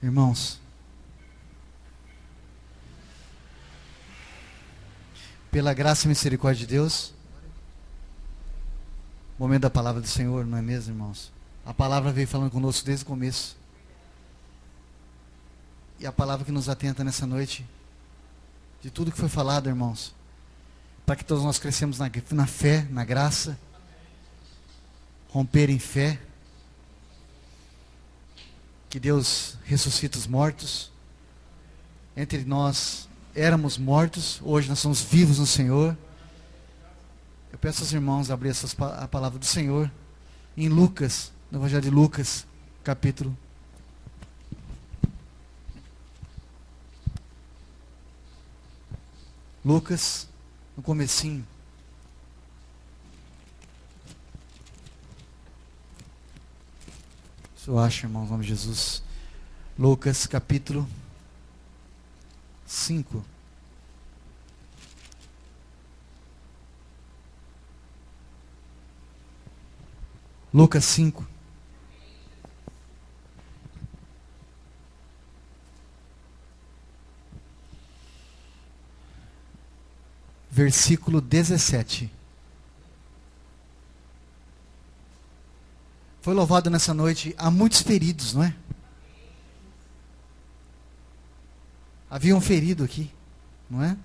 Irmãos, pela graça e misericórdia de Deus, momento da palavra do Senhor, não é mesmo, irmãos? A palavra veio falando conosco desde o começo. E a palavra que nos atenta nessa noite, de tudo que foi falado, irmãos, para que todos nós crescemos na fé, na graça, romper em fé, que Deus ressuscita os mortos. Entre nós éramos mortos, hoje nós somos vivos no Senhor. Eu peço aos irmãos abrir a palavra do Senhor em Lucas, no Evangelho de Lucas, capítulo. Lucas, no comecinho. Se eu acho, irmãos, em nome de Jesus. Lucas, capítulo 5. Lucas 5. Versículo 17. Foi louvado nessa noite. Há muitos feridos, não é? Havia um ferido aqui, não é?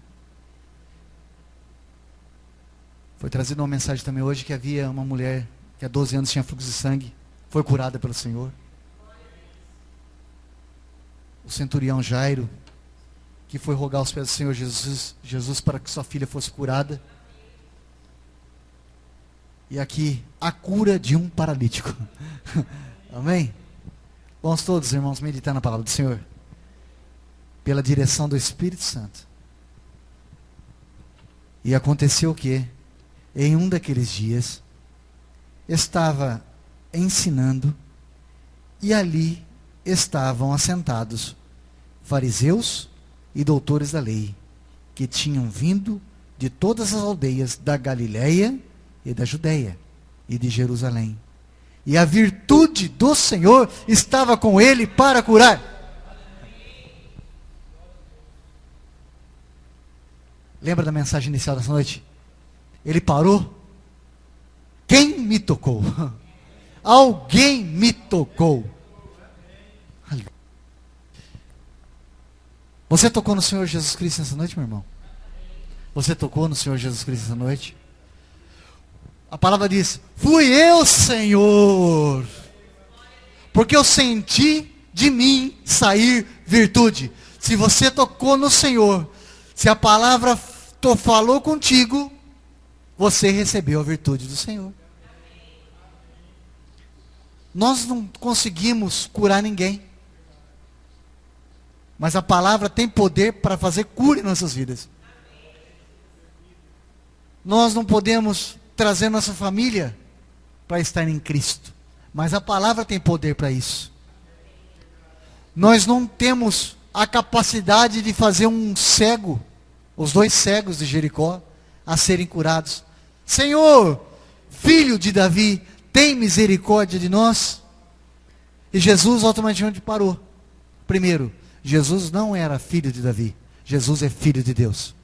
Foi trazida uma mensagem também hoje que havia uma mulher que há 12 anos tinha fluxo de sangue, foi curada pelo Senhor. O centurião Jairo, que foi rogar aos pés do Senhor Jesus para que sua filha fosse curada. E aqui, a cura de um paralítico. Amém? Vamos todos, irmãos, meditar na palavra do Senhor. Pela direção do Espírito Santo. E aconteceu o quê? Em um daqueles dias, estava ensinando, e ali estavam assentados fariseus e doutores da lei, que tinham vindo de todas as aldeias da Galileia e da Judeia e de Jerusalém. E a virtude do Senhor estava com ele para curar. Lembra da mensagem inicial dessa noite? Ele parou. Quem me tocou? Alguém me tocou. Você tocou no Senhor Jesus Cristo nessa noite, meu irmão? Você tocou no Senhor Jesus Cristo nessa noite? A palavra diz: fui eu, Senhor, porque eu senti de mim sair virtude. Se você tocou no Senhor, se a palavra falou contigo, você recebeu a virtude do Senhor. Nós não conseguimos curar ninguém, mas a palavra tem poder para fazer cura em nossas vidas. Nós não podemos trazer nossa família para estar em Cristo, mas a palavra tem poder para isso. Nós não temos a capacidade de fazer um cego, os 2 cegos de Jericó, a serem curados. Senhor, filho de Davi, tem misericórdia de nós. E Jesus automaticamente parou. Primeiro, Jesus não era filho de Davi. Jesus é filho de Deus.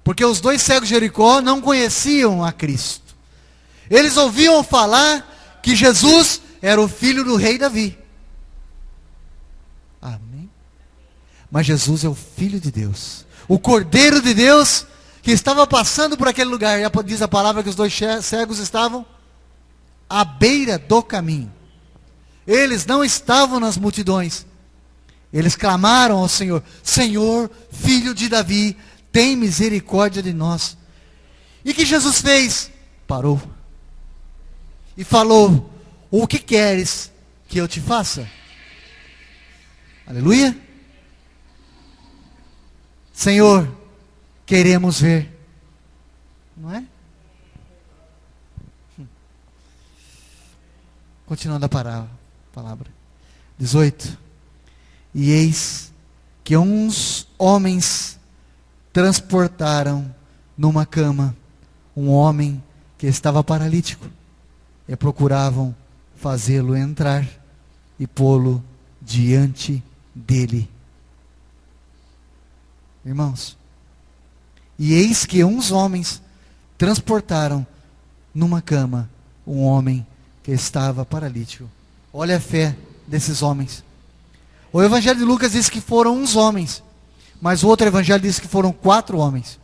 Porque os 2 cegos de Jericó não conheciam a Cristo. Eles ouviam falar que Jesus era o filho do rei Davi. Amém? Mas Jesus é o Filho de Deus. O Cordeiro de Deus que estava passando por aquele lugar. E diz a palavra que os 2 cegos estavam à beira do caminho. Eles não estavam nas multidões. Eles clamaram ao Senhor: Senhor, filho de Davi, tem misericórdia de nós. E o que Jesus fez? Parou. E falou: o que queres que eu te faça? Aleluia. Senhor, queremos ver. Não é? Continuando a palavra. 18. E eis que uns homens transportaram numa cama um homem que estava paralítico, e procuravam fazê-lo entrar e pô-lo diante dele. Irmãos, e eis que uns homens transportaram numa cama um homem que estava paralítico. Olha a fé desses homens. O Evangelho de Lucas diz que foram uns homens, mas o outro Evangelho diz que foram 4 homens.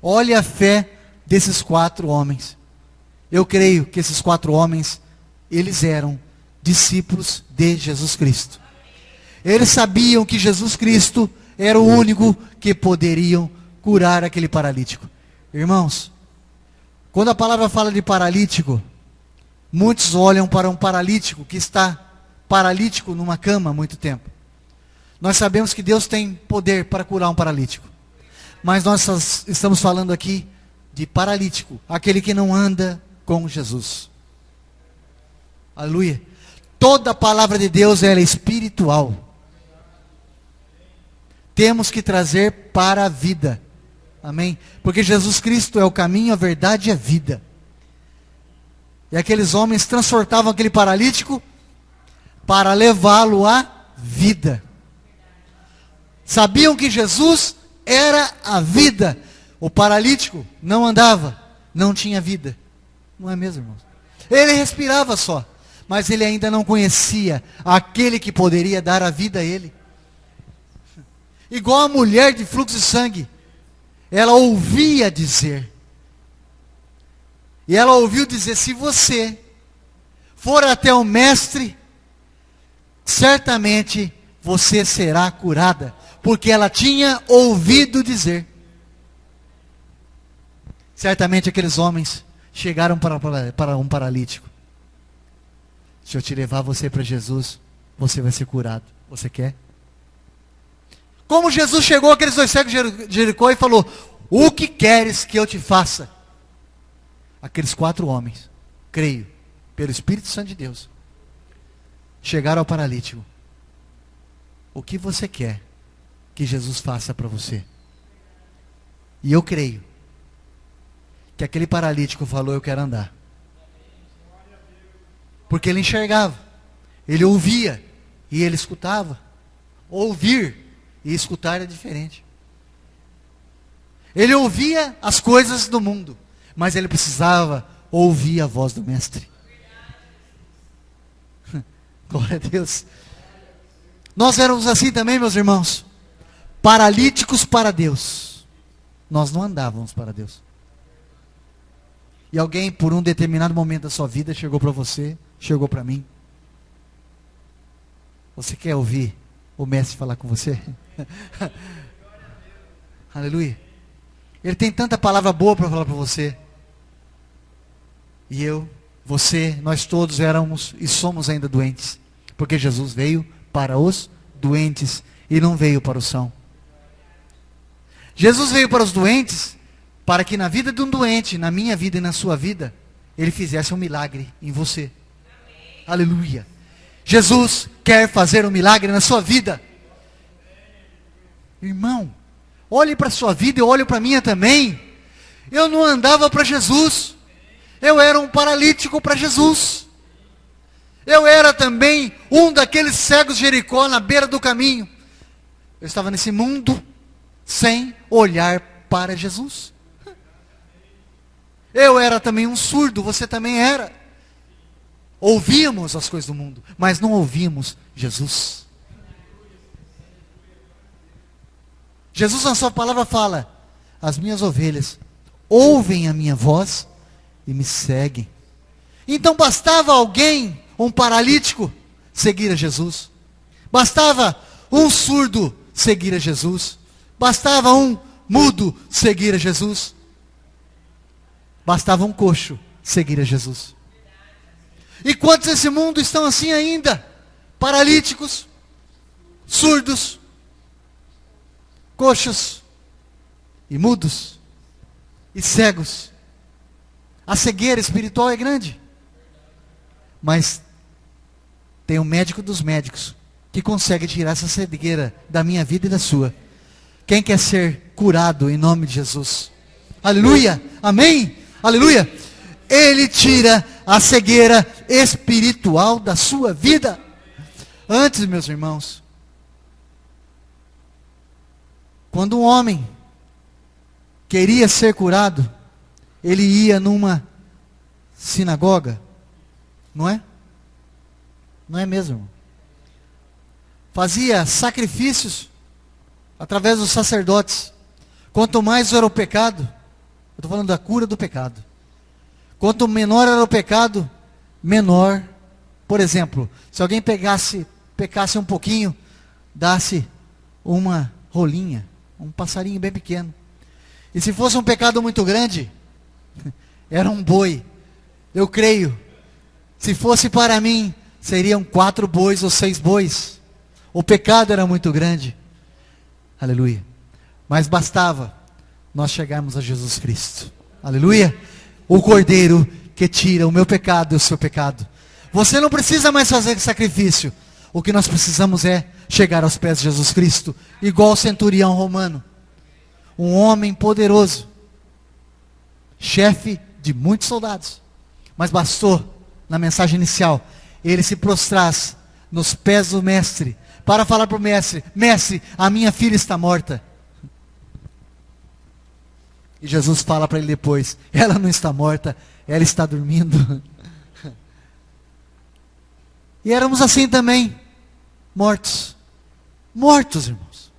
Olha a fé desses 4 homens. Eu creio que esses 4 homens, eles eram discípulos de Jesus Cristo. Eles sabiam que Jesus Cristo era o único que poderiam curar aquele paralítico. Irmãos, quando a palavra fala de paralítico, muitos olham para um paralítico que está paralítico numa cama há muito tempo. Nós sabemos que Deus tem poder para curar um paralítico. Mas nós estamos falando aqui de paralítico, aquele que não anda com Jesus. Aleluia. Toda a palavra de Deus ela é espiritual. Temos que trazer para a vida. Amém? Porque Jesus Cristo é o caminho, a verdade e a vida. E aqueles homens transportavam aquele paralítico para levá-lo à vida. Sabiam que Jesus era a vida. O paralítico não andava, não tinha vida. Não é mesmo, irmãos? Ele respirava só, mas ele ainda não conhecia aquele que poderia dar a vida a ele. Igual a mulher de fluxo de sangue, ela ouvia dizer. E ela ouviu dizer, se você for até o mestre, certamente você será curada. Porque ela tinha ouvido dizer. Certamente aqueles homens chegaram para um paralítico. Se eu te levar você para Jesus, você vai ser curado. Você quer? Como Jesus chegou àqueles 2 cegos de Jericó e falou, o que queres que eu te faça? Aqueles 4 homens, creio, pelo Espírito Santo de Deus, chegaram ao paralítico. O que você quer que Jesus faça para você? E eu creio que aquele paralítico falou, eu quero andar. Porque ele enxergava, ele ouvia e ele escutava. Ouvir e escutar é diferente. Ele ouvia as coisas do mundo, mas ele precisava ouvir a voz do mestre. Glória a Deus. Nós éramos assim também, meus irmãos. Paralíticos para Deus. Nós não andávamos para Deus. E alguém, por um determinado momento da sua vida, chegou para você, chegou para mim. Você quer ouvir o mestre falar com você? Aleluia. Ele tem tanta palavra boa para falar para você. E eu, você, nós todos éramos e somos ainda doentes. Porque Jesus veio para os doentes e não veio para os sãos. Jesus veio para os doentes, para que na vida de um doente, na minha vida e na sua vida, Ele fizesse um milagre em você. Amém. Aleluia. Jesus quer fazer um milagre na sua vida. Irmão, olhe para a sua vida e olhe para a minha também. Eu não andava para Jesus. Eu era um paralítico para Jesus. Eu era também um daqueles cegos de Jericó na beira do caminho. Eu estava nesse mundo sem olhar para Jesus. Eu era também um surdo, você também era. Ouvíamos as coisas do mundo, mas não ouvimos Jesus. Jesus na sua palavra fala, as minhas ovelhas ouvem a minha voz e me seguem. Então bastava alguém, um paralítico, seguir a Jesus. Bastava um surdo seguir a Jesus. Bastava um mudo seguir a Jesus. Bastava um coxo seguir a Jesus. E quantos nesse mundo estão assim ainda? Paralíticos, surdos, coxos e mudos e cegos. A cegueira espiritual é grande. Mas tem um médico dos médicos que consegue tirar essa cegueira da minha vida e da sua. Quem quer ser curado em nome de Jesus? Aleluia, amém, aleluia. Ele tira a cegueira espiritual da sua vida. Antes, meus irmãos, quando um homem queria ser curado, ele ia numa sinagoga, não é? Não é mesmo, irmão? Fazia sacrifícios através dos sacerdotes. Quanto mais era o pecado, eu estou falando da cura do pecado. Quanto menor era o pecado, menor. Por exemplo, se alguém pecasse um pouquinho, dasse uma rolinha, um passarinho bem pequeno. E se fosse um pecado muito grande, era um boi. Eu creio, se fosse para mim, seriam 4 bois ou 6 bois. O pecado era muito grande. Aleluia. Mas bastava nós chegarmos a Jesus Cristo. Aleluia. O Cordeiro que tira o meu pecado e o seu pecado. Você não precisa mais fazer sacrifício. O que nós precisamos é chegar aos pés de Jesus Cristo. Igual o centurião romano. Um homem poderoso. Chefe de muitos soldados. Mas bastou, na mensagem inicial, ele se prostrasse nos pés do mestre. Para falar para o mestre: mestre, a minha filha está morta. E Jesus fala para ele depois: ela não está morta, ela está dormindo. E éramos assim também, mortos. Mortos, irmãos.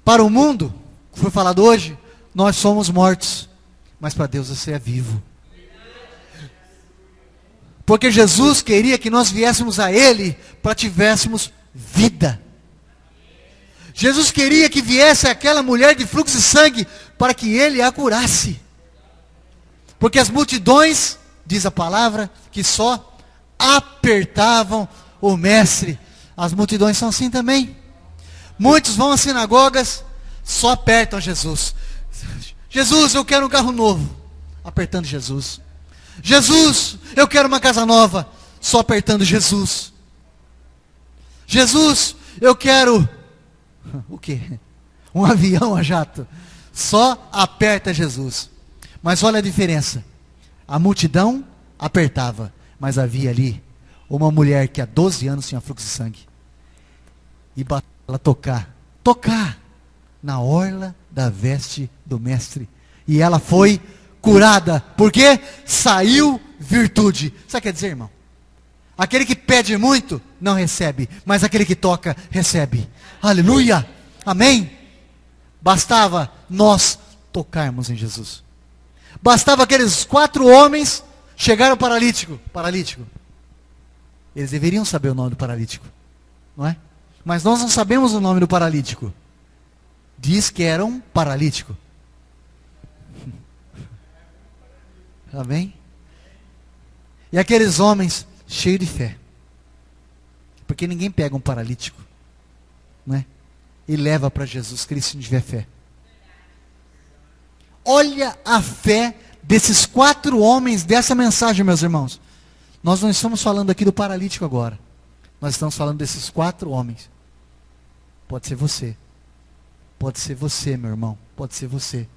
Para o mundo, que foi falado hoje, nós somos mortos. Mas para Deus você é vivo. Porque Jesus queria que nós viéssemos a Ele para tivéssemos vida. Jesus queria que viesse aquela mulher de fluxo de sangue para que Ele a curasse. Porque as multidões, diz a palavra, que só apertavam o mestre. As multidões são assim também. Muitos vão às sinagogas, só apertam Jesus. Jesus, eu quero um carro novo. Apertando Jesus. Jesus, eu quero uma casa nova. Só apertando Jesus. Jesus, eu quero o quê? Um avião a jato. Só aperta Jesus. Mas olha a diferença. A multidão apertava, mas havia ali uma mulher que há 12 anos tinha fluxo de sangue. E ela tocar na orla da veste do mestre. E ela foi curada. Por quê? Saiu virtude. Sabe o que quer dizer, irmão? Aquele que pede muito, não recebe. Mas aquele que toca, recebe. Aleluia! Amém? Bastava nós tocarmos em Jesus. Bastava aqueles 4 homens chegaram ao paralítico. Eles deveriam saber o nome do paralítico. Não é? Mas nós não sabemos o nome do paralítico. Diz que era um paralítico. Amém? E aqueles homens cheios de fé. Porque ninguém pega um paralítico, não é? E leva para Jesus Cristo se não tiver fé. Olha a fé desses 4 homens dessa mensagem, meus irmãos. Nós não estamos falando aqui do paralítico agora. Nós estamos falando desses 4 homens. Pode ser você. Pode ser você, meu irmão. Pode ser você.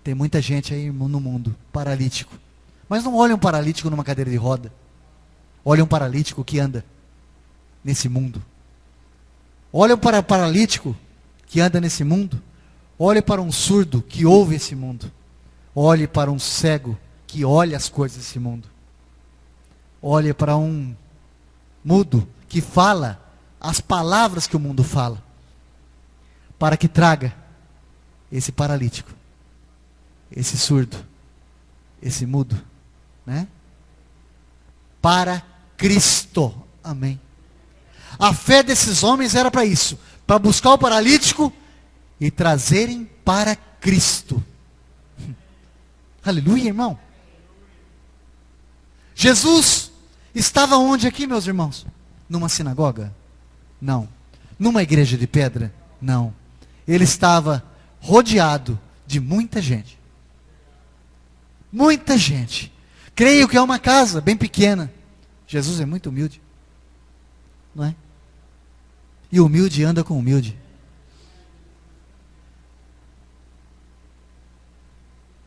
Tem muita gente aí no mundo, paralítico. Mas não olha um paralítico numa cadeira de roda. Olha um paralítico que anda nesse mundo. Olha para o paralítico que anda nesse mundo. Olhe para um surdo que ouve esse mundo. Olhe para um cego que olha as coisas desse mundo. Olhe para um mudo que fala as palavras que o mundo fala. Para que traga esse paralítico, esse surdo, esse mudo, né? Para Cristo. Amém. A fé desses homens era para isso, para buscar o paralítico e trazerem para Cristo. Aleluia, irmão. Jesus estava onde aqui, meus irmãos? Numa sinagoga? Não. Numa igreja de pedra? Não. Ele estava rodeado de muita gente. Muita gente. Creio que é uma casa bem pequena. Jesus é muito humilde. Não é? E humilde anda com humilde.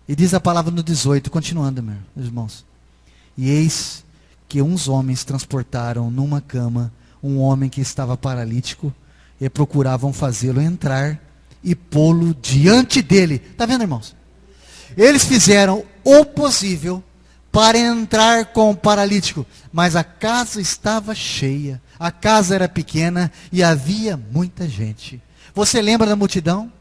E diz a palavra no 18, continuando, meus irmãos. E eis que uns homens transportaram numa cama um homem que estava paralítico e procuravam fazê-lo entrar e pô-lo diante dele. Está vendo, irmãos? Eles fizeram o possível para entrar com o paralítico, mas a casa estava cheia, a casa era pequena e havia muita gente. Você lembra da multidão?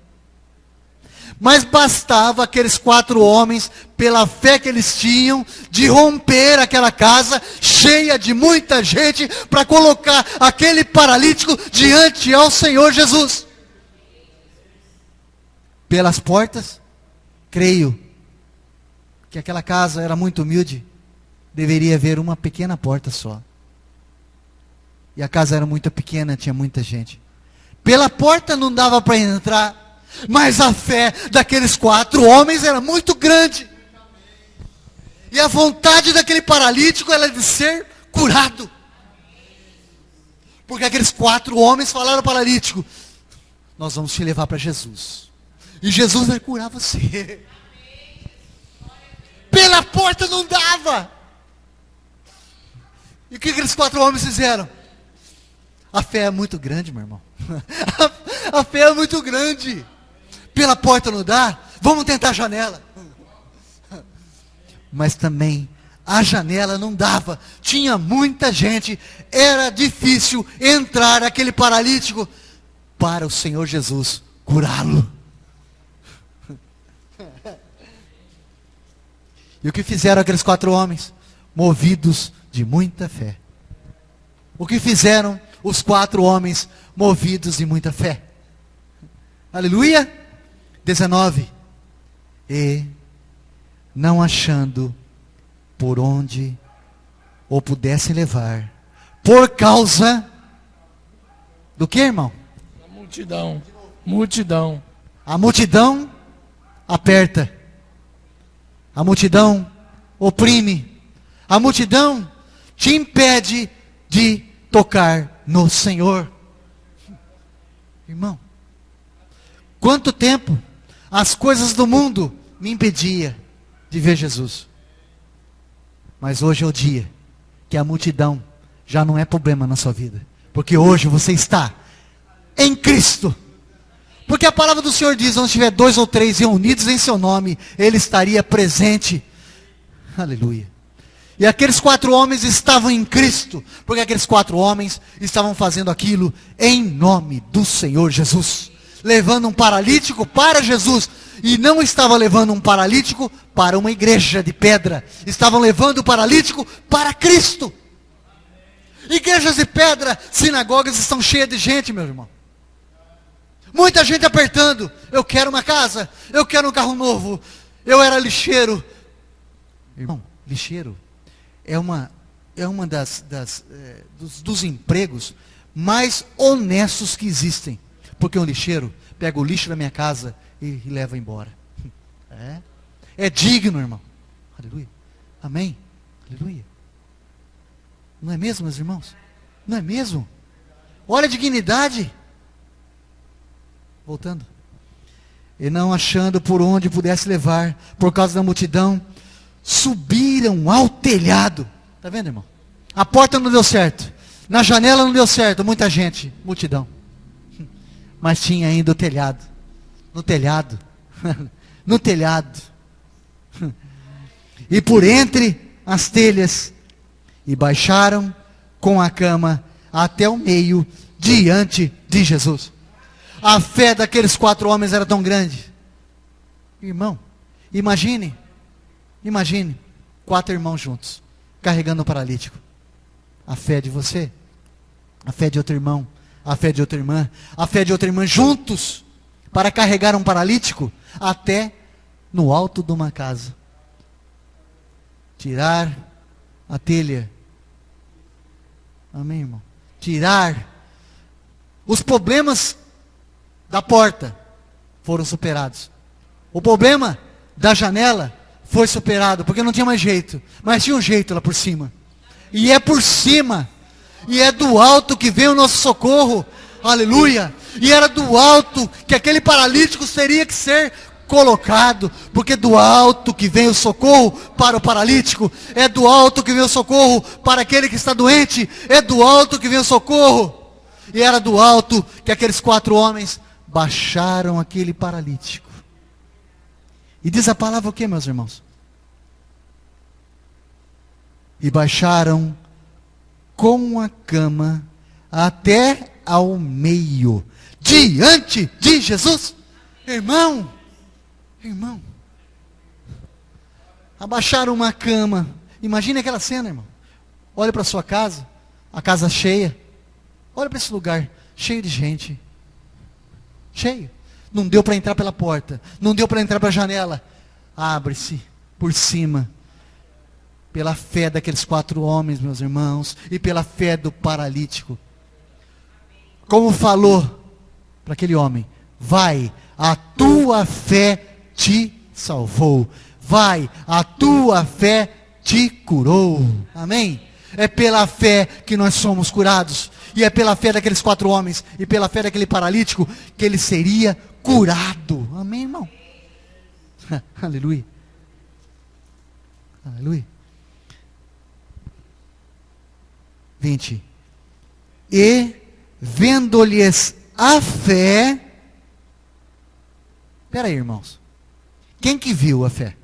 Mas bastava aqueles 4 homens, pela fé que eles tinham, de romper aquela casa cheia de muita gente, para colocar aquele paralítico diante ao Senhor Jesus. Pelas portas, creio que aquela casa era muito humilde, deveria haver uma pequena porta só. E a casa era muito pequena, tinha muita gente. Pela porta não dava para entrar, mas a fé daqueles 4 homens era muito grande. E a vontade daquele paralítico era de ser curado. Porque aqueles 4 homens falaram ao paralítico: nós vamos te levar para Jesus. E Jesus vai curar você. Pela porta não dava. E o que aqueles 4 homens fizeram? A fé é muito grande, meu irmão. A fé é muito grande. Pela porta não dá, vamos tentar a janela. Mas também a janela não dava, tinha muita gente, era difícil entrar aquele paralítico para o Senhor Jesus curá-lo. E o que fizeram aqueles 4 homens? Movidos de muita fé. O que fizeram os 4 homens movidos de muita fé? Aleluia! 19. E não achando por onde o pudessem levar, por causa do que, irmão? A multidão. Multidão. A multidão aperta. A multidão oprime. A multidão te impede de tocar no Senhor. Irmão, quanto tempo as coisas do mundo me impediam de ver Jesus. Mas hoje é o dia que a multidão já não é problema na sua vida. Porque hoje você está em Cristo. Porque a palavra do Senhor diz: onde tiver 2 ou 3 reunidos em seu nome, Ele estaria presente. Aleluia. E aqueles 4 homens estavam em Cristo. Porque aqueles 4 homens estavam fazendo aquilo em nome do Senhor Jesus. Levando um paralítico para Jesus. E não estava levando um paralítico para uma igreja de pedra. Estavam levando o paralítico para Cristo. Igrejas de pedra, sinagogas estão cheias de gente, meu irmão. Muita gente apertando. Eu quero uma casa. Eu quero um carro novo. Eu era lixeiro. Irmão, lixeiro é uma dos empregos mais honestos que existem. Porque um lixeiro pega o lixo da minha casa e leva embora. É digno, irmão. Aleluia. Amém. Aleluia. Não é mesmo, meus irmãos? Não é mesmo? Olha a dignidade. Voltando. E não achando por onde pudesse levar, por causa da multidão, subiram ao telhado. Está vendo, irmão? A porta não deu certo. Na janela não deu certo. Muita gente. Multidão. Mas tinha ainda o telhado. No telhado. No telhado. E por entre as telhas. E baixaram com a cama até o meio diante de Jesus. A fé daqueles 4 homens era tão grande. Irmão, imagine 4 irmãos juntos, carregando um paralítico. A fé de você, a fé de outro irmão, a fé de outra irmã, a fé de outra irmã juntos, para carregar um paralítico até no alto de uma casa. Tirar a telha. Amém, irmão? Tirar os problemas da porta foram superados. O problema da janela foi superado, porque não tinha mais jeito. Mas tinha um jeito lá por cima. E é por cima. E é do alto que vem o nosso socorro. Aleluia. E era do alto que aquele paralítico teria que ser colocado, porque é do alto que vem o socorro para o paralítico, é do alto que vem o socorro para aquele que está doente, é do alto que vem o socorro. E era do alto que aqueles 4 homens baixaram aquele paralítico. E diz a palavra o que, meus irmãos? E baixaram com a cama até ao meio, diante de Jesus. Irmão, abaixaram uma cama. Imagine aquela cena, irmão. Olha para sua casa, a casa cheia. Olha para esse lugar, cheio de gente. Cheio. Não deu para entrar pela porta, não deu para entrar pela janela. Abre-se por cima. Pela fé daqueles 4 homens, meus irmãos, e pela fé do paralítico. Como falou para aquele homem: vai, a tua fé te salvou. Vai, a tua fé te curou. Amém? É pela fé que nós somos curados. E é pela fé daqueles 4 homens e pela fé daquele paralítico que ele seria curado. Amém, irmão? Aleluia. Aleluia. 20. E vendo-lhes a fé. Espera aí, irmãos. Quem que viu a fé?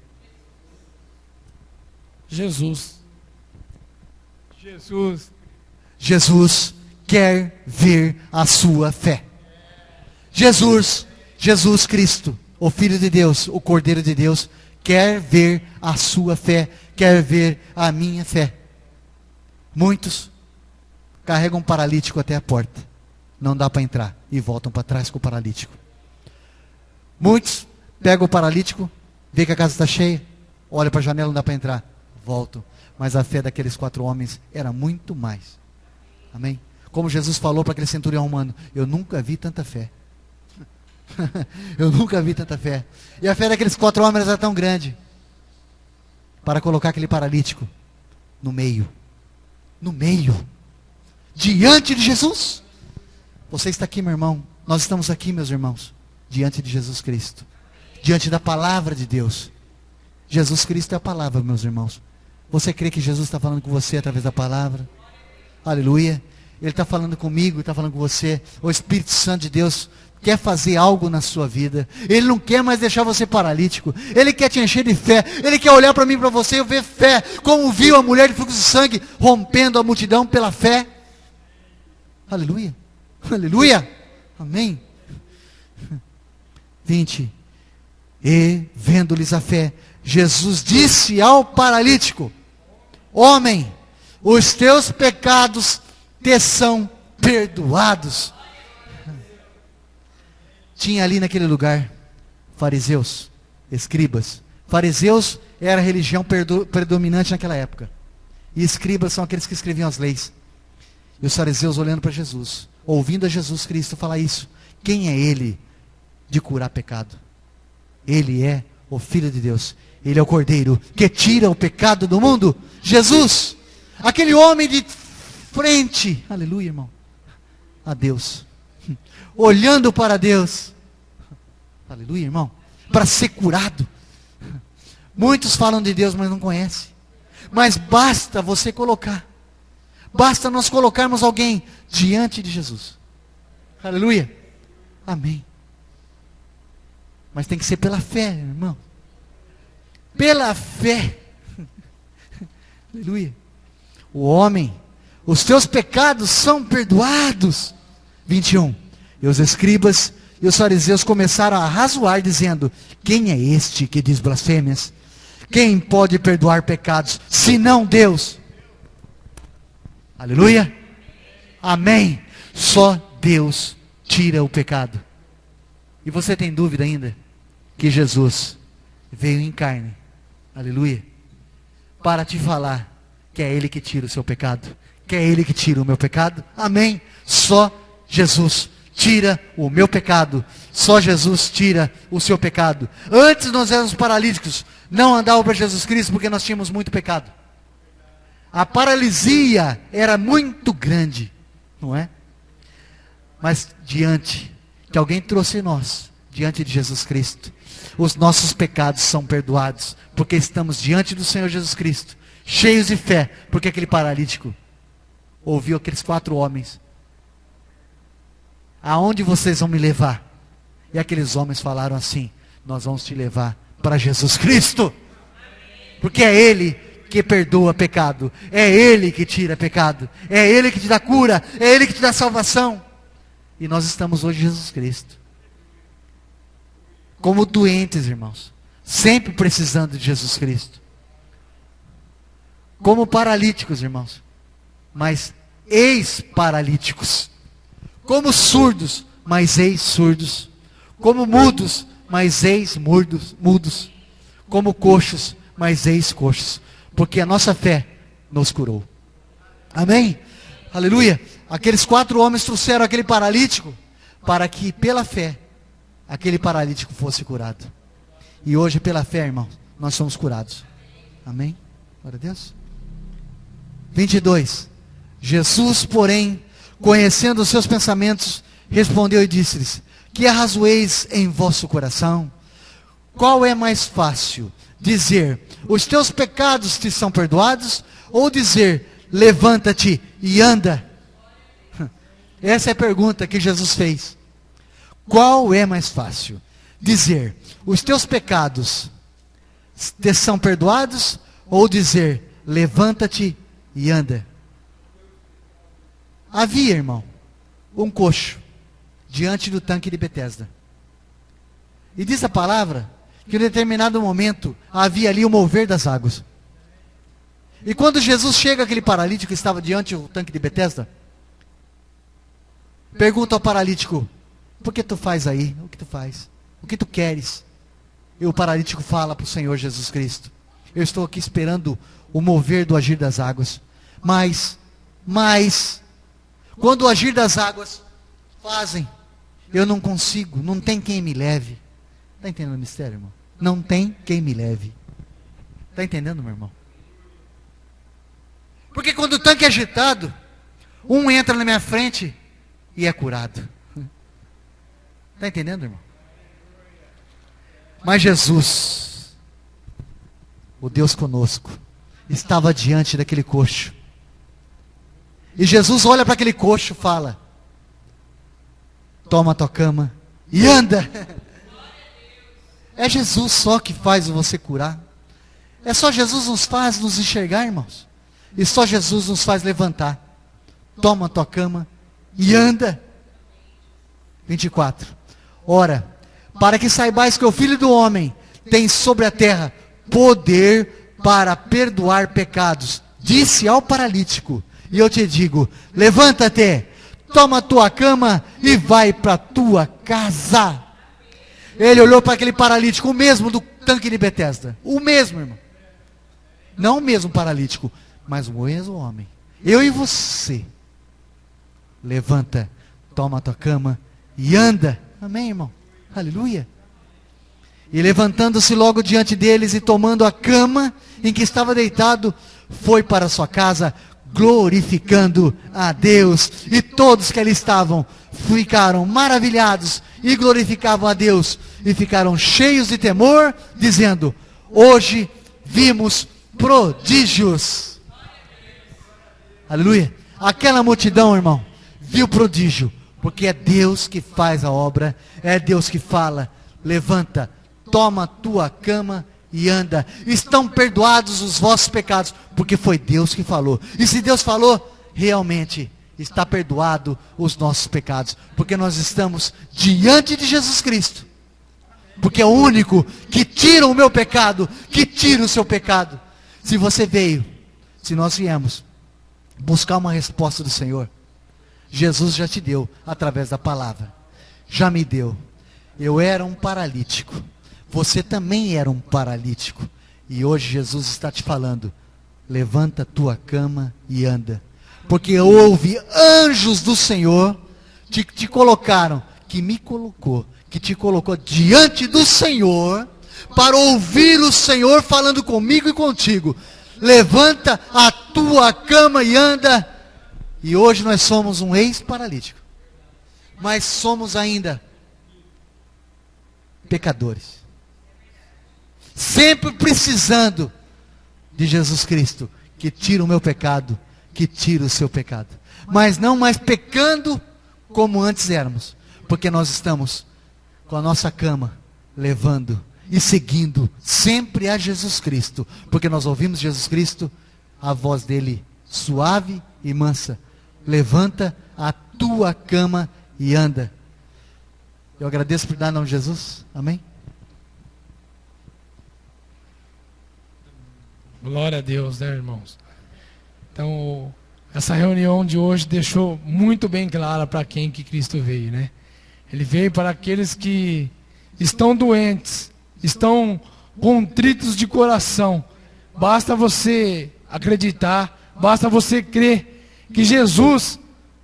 Jesus. Jesus quer ver a sua fé. Jesus Cristo, o Filho de Deus, o Cordeiro de Deus, quer ver a sua fé, quer ver a minha fé. Muitos carregam um paralítico até a porta, não dá para entrar, e voltam para trás com o paralítico. Muitos pegam o paralítico, vê que a casa está cheia, olha para a janela, não dá para entrar, voltam. Mas a fé daqueles 4 homens era muito mais. Amém? Como Jesus falou para aquele centurião romano: eu nunca vi tanta fé. Eu nunca vi tanta fé. E a fé daqueles 4 homens era tão grande para colocar aquele paralítico no meio. No meio. Diante de Jesus. Você está aqui, meu irmão. Nós estamos aqui, meus irmãos, diante de Jesus Cristo. Diante da palavra de Deus. Jesus Cristo é a palavra, meus irmãos. Você crê que Jesus está falando com você através da palavra? Aleluia. Ele está falando comigo, está falando com você. O Espírito Santo de Deus quer fazer algo na sua vida. Ele não quer mais deixar você paralítico. Ele quer te encher de fé. Ele quer olhar para mim e para você e ver fé. Como viu a mulher de fluxo de sangue rompendo a multidão pela fé. Aleluia. Aleluia. Amém. 20. E vendo-lhes a fé, Jesus disse ao paralítico: homem, os teus pecados te são perdoados. Tinha ali naquele lugar fariseus, escribas. Fariseus era a religião predominante naquela época. E escribas são aqueles que escreviam as leis. E os fariseus olhando para Jesus, ouvindo a Jesus Cristo falar isso. Quem é ele de curar pecado? Ele é o Filho de Deus. Ele é o Cordeiro que tira o pecado do mundo. Jesus, aquele homem de frente, aleluia, irmão, a Deus, olhando para Deus, aleluia, irmão, para ser curado. Muitos falam de Deus, mas não conhecem. Mas basta você colocar, basta nós colocarmos alguém diante de Jesus. Aleluia, amém. Mas tem que ser pela fé, irmão. Pela fé. Aleluia. O homem, os teus pecados são perdoados. 21. E os escribas e os fariseus começaram a razoar, dizendo: quem é este que diz blasfêmias? Quem pode perdoar pecados, senão Deus? Aleluia. Amém. Só Deus tira o pecado. E você tem dúvida ainda que Jesus veio em carne, aleluia, para te falar que é Ele que tira o seu pecado, que é Ele que tira o meu pecado? Amém. Só Jesus tira o meu pecado. Só Jesus tira o seu pecado. Antes nós éramos paralíticos, não andávamos para Jesus Cristo porque nós tínhamos muito pecado. A paralisia era muito grande, não é? Mas diante que alguém trouxe nós diante de Jesus Cristo, os nossos pecados são perdoados, porque estamos diante do Senhor Jesus Cristo, cheios de fé, porque aquele paralítico ouviu aqueles 4 homens: aonde vocês vão me levar? E aqueles homens falaram assim: nós vamos te levar para Jesus Cristo, porque é Ele que perdoa pecado, é Ele que tira pecado, é Ele que te dá cura, é Ele que te dá salvação. E nós estamos hoje em Jesus Cristo, como doentes, irmãos, sempre precisando de Jesus Cristo, como paralíticos, irmãos, mas ex-paralíticos, como surdos, mas ex-surdos, como mudos, mas ex-mudos, como coxos, mas ex-coxos, porque a nossa fé nos curou. Amém? Aleluia. Aqueles 4 homens trouxeram aquele paralítico para que pela fé aquele paralítico fosse curado. E hoje pela fé, irmão, nós somos curados. Amém? Glória a Deus. 22. Jesus, porém, conhecendo os seus pensamentos, respondeu e disse-lhes: que arrazoeis em vosso coração? Qual é mais fácil? Dizer: os teus pecados te são perdoados? Ou dizer: levanta-te e anda? Essa é a pergunta que Jesus fez. Qual é mais fácil? Dizer: os teus pecados te são perdoados? Ou dizer: levanta-te e anda? Havia, irmão, um coxo diante do tanque de Betesda. E diz a palavra que em determinado momento havia ali o mover das águas. E quando Jesus chega àquele paralítico que estava diante do tanque de Betesda, pergunta ao paralítico: por que tu faz aí? O que tu faz? O que tu queres? E o paralítico fala para o Senhor Jesus Cristo: eu estou aqui esperando o mover do agir das águas. Mas, quando o agir das águas fazem, eu não consigo, não tem quem me leve. Está entendendo o mistério, irmão? Não tem quem me leve. Está entendendo, meu irmão? Porque quando o tanque é agitado, um entra na minha frente e é curado. Está entendendo, irmão? Mas Jesus, o Deus conosco, estava diante daquele coxo. E Jesus olha para aquele coxo e fala: toma a tua cama e anda. É Jesus só que faz você curar. É só Jesus nos faz nos enxergar, irmãos. E só Jesus nos faz levantar. Toma a tua cama e anda. 24. Ora, para que saibais que o Filho do Homem tem sobre a terra poder para perdoar pecados, disse ao paralítico: e eu te digo, levanta-te, toma a tua cama e vai para a tua casa. Ele olhou para aquele paralítico, o mesmo do tanque de Betesda. O mesmo, irmão. Não o mesmo paralítico, mas o mesmo homem. Eu e você. Levanta, toma a tua cama e anda. Amém, irmão? Aleluia. E levantando-se logo diante deles e tomando a cama em que estava deitado, foi para sua casa, glorificando a Deus. E todos que ali estavam ficaram maravilhados e glorificavam a Deus. E ficaram cheios de temor, dizendo: hoje vimos prodígios. Aleluia. Aquela multidão, irmão, viu prodígio, porque é Deus que faz a obra, é Deus que fala: levanta, toma a tua cama e anda. Estão perdoados os vossos pecados, porque foi Deus que falou. E se Deus falou, realmente está perdoado os nossos pecados, porque nós estamos diante de Jesus Cristo, porque é o único que tira o meu pecado, que tira o seu pecado. Se você veio, se nós viemos buscar uma resposta do Senhor, Jesus já te deu através da palavra. Já me deu. Eu era um paralítico. Você também era um paralítico. E hoje Jesus está te falando: levanta a tua cama e anda. Porque houve anjos do Senhor que te colocaram, que me colocou, que te colocou diante do Senhor, para ouvir o Senhor falando comigo e contigo. Levanta a tua cama e anda. E hoje nós somos um ex-paralítico, mas somos ainda pecadores. Sempre precisando de Jesus Cristo, que tira o meu pecado, que tira o seu pecado. Mas não mais pecando como antes éramos, porque nós estamos com a nossa cama, levando e seguindo sempre a Jesus Cristo, porque nós ouvimos Jesus Cristo, a voz dele suave e mansa: levanta a tua cama e anda. Eu agradeço por dar em nome de Jesus, amém? Glória a Deus, né, irmãos? Então, essa reunião de hoje deixou muito bem clara para quem que Cristo veio, né? Ele veio para aqueles que estão doentes, estão contritos de coração. Basta você acreditar, basta você crer que Jesus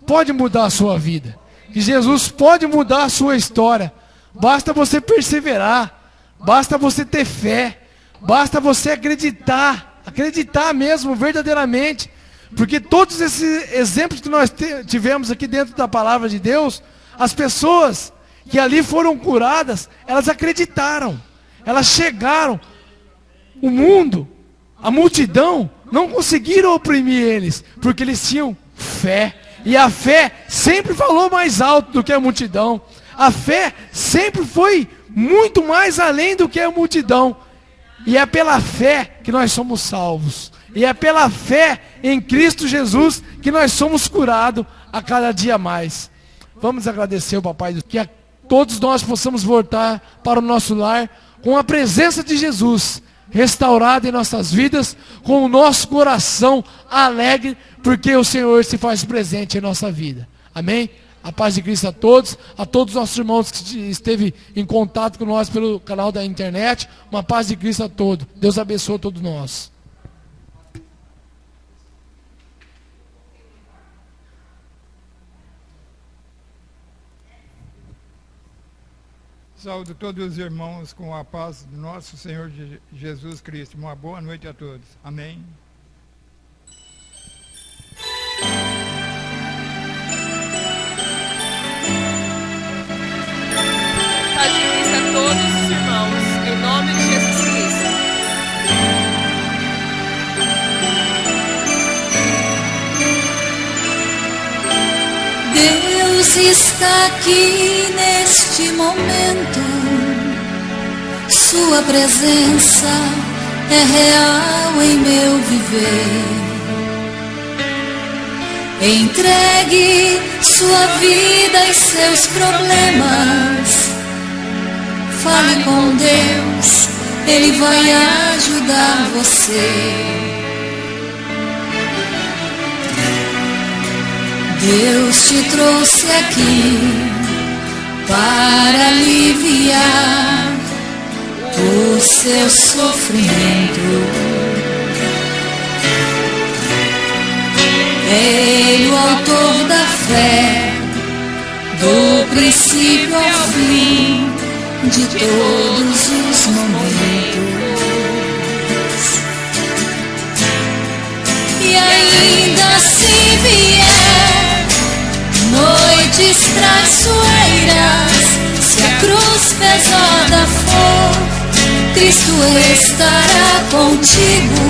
pode mudar a sua vida, que Jesus pode mudar a sua história. Basta você perseverar, basta você ter fé, basta você acreditar mesmo, verdadeiramente. Porque todos esses exemplos que nós tivemos aqui dentro da palavra de Deus, as pessoas que ali foram curadas, elas acreditaram, elas chegaram. O mundo, a multidão, não conseguiram oprimir eles, porque eles tinham fé. E a fé sempre falou mais alto do que a multidão. A fé sempre foi muito mais além do que a multidão. E é pela fé que nós somos salvos. E é pela fé em Cristo Jesus que nós somos curados a cada dia mais. Vamos agradecer o Papai, que todos nós possamos voltar para o nosso lar com a presença de Jesus restaurada em nossas vidas, com o nosso coração alegre, porque o Senhor se faz presente em nossa vida. Amém? A paz de Cristo a todos os nossos irmãos que esteve em contato com nós pelo canal da internet. Uma paz de Cristo a todos. Deus abençoe todos nós. Saúdo todos os irmãos com a paz do nosso Senhor Jesus Cristo. Uma boa noite a todos. Amém. Paz de Cristo a todos os irmãos, em nome de Jesus Cristo. Deus está aqui neste momento, Sua presença é real em meu viver. Entregue sua vida e seus problemas, fale com Deus, Ele vai ajudar você. Deus te trouxe aqui para aliviar o seu sofrimento. Ele, o autor da fé, do princípio ao fim, de todos os momentos. E ainda se vier noites traiçoeiras, se a cruz pesada for, Cristo estará contigo.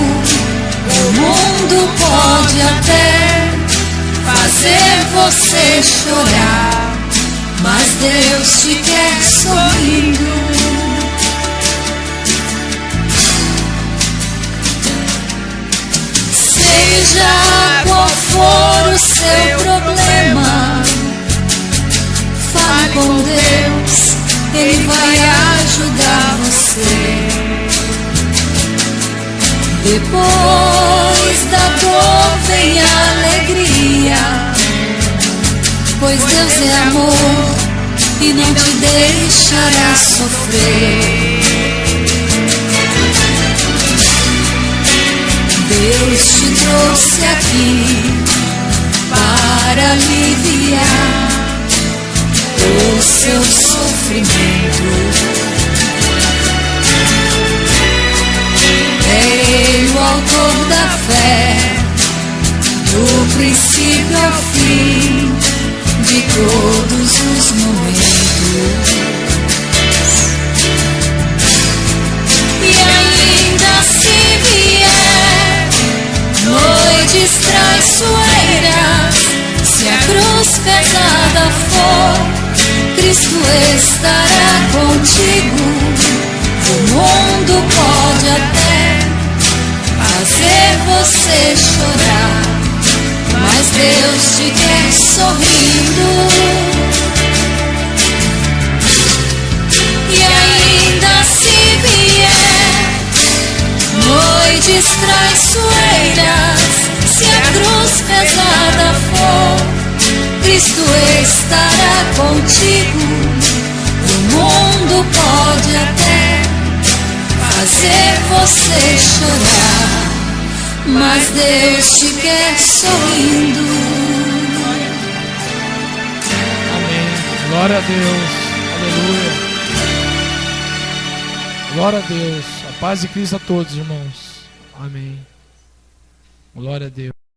O mundo pode até fazer você chorar, mas Deus te quer sorrindo. Seja qual for o seu problema, fale com Deus, Ele vai ajudar você. Depois da dor vem a alegria, pois Deus é amor e não te deixará sofrer. Deus te trouxe aqui para aliviar o seu sofrimento. Ele, o autor da fé, do princípio ao fim, de todos os momentos. noites traiçoeiras, se a cruz pesada for, Cristo estará contigo. O mundo pode até fazer você chorar, mas Deus te quer sorrindo. E ainda se vier noites traiçoeiras, se a cruz pesada for, Cristo estará contigo. O mundo pode até fazer você chorar, mas Deus te quer sorrindo. Amém. Glória a Deus. Aleluia. Glória a Deus. A paz de Cristo a todos, irmãos. Amém. Glória a Deus.